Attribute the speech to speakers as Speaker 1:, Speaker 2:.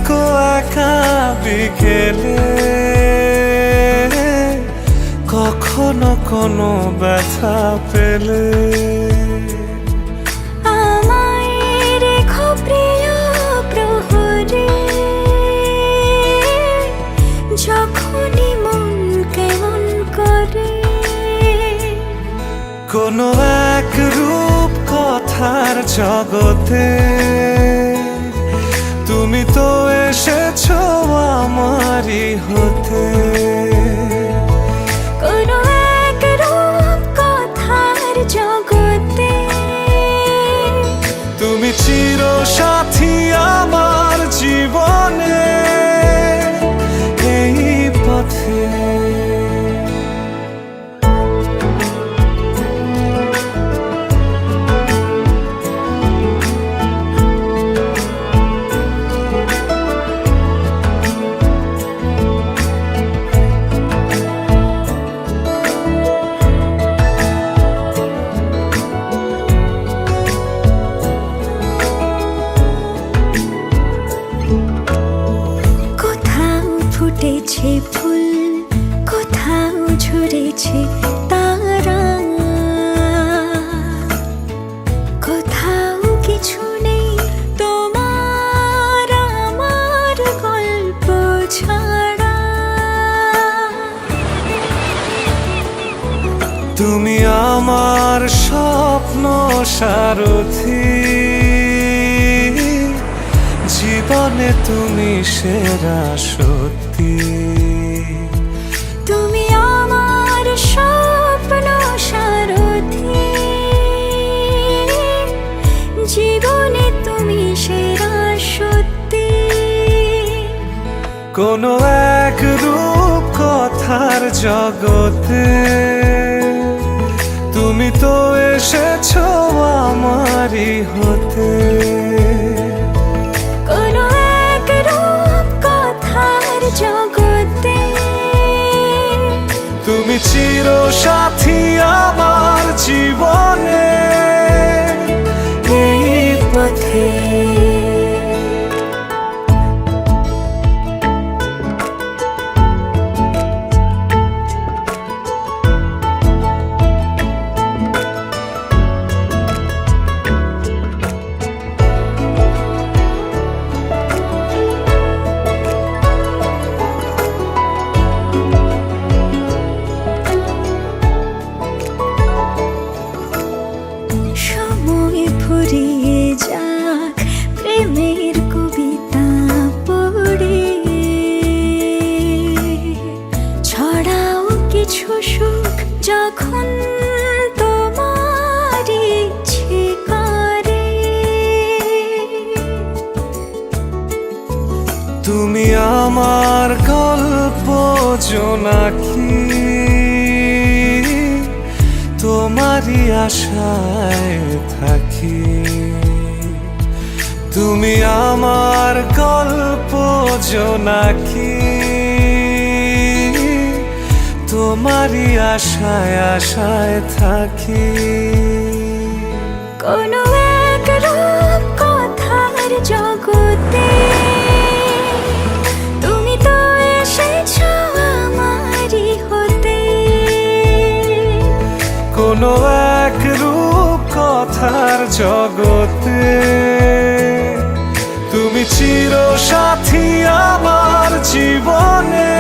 Speaker 1: থেকো একা বিকেলে, কখনো কোনো ব্যথা পেলে
Speaker 2: আমায় রেখো প্রিয় প্রহরে, যখনই মন কেমন করে।
Speaker 1: কোনো এক রূপ কথার জগতে তুমি তো এসেছো আমারই হতে।
Speaker 2: কোনো এক রূপ কথার জগতে
Speaker 1: তুমি চিরসাথী আমার জীবনে, এই পথে।
Speaker 2: ফুটেছে ফুল, কোথাও ঝরেছে তারা, কোথাও কিছু নেই তোমার আমার গল্প ছাড়া।
Speaker 1: তুমি আমার স্বপ্ন সারথি, জীবনে তুমি সেরা সত্যি।
Speaker 2: তুমি আমার স্বপ্ন সারথি, জীবনে তুমি সেরা সত্যি।
Speaker 1: কোনো এক রূপ কথার জগতে তুমি তো এসেছো আমারই হতে।
Speaker 2: কোনো এক রূপ কথার জগতে
Speaker 1: তুমি চিরসাথী আমার জীবনে,
Speaker 2: এই পথে। সময় ফুরিয়ে যাক প্রেমের কবিতা পড়ে, ছড়াও কিছু সুখ যখন তোমার ইচ্ছে করে।
Speaker 1: তুমি আমার গল্প জোনাকি, তোমারই আশায় থাকি। তুমি আমার গল্প জোনাকি, তোমারই আশায় আশায় থাকি।
Speaker 2: কোনো এক রূপ কথার জগতে তুমি তো এসেছো আমারই হতে।
Speaker 1: কোনো এক রূপ কথার জগতে তুমি চিরসাথী আমার জীবনে।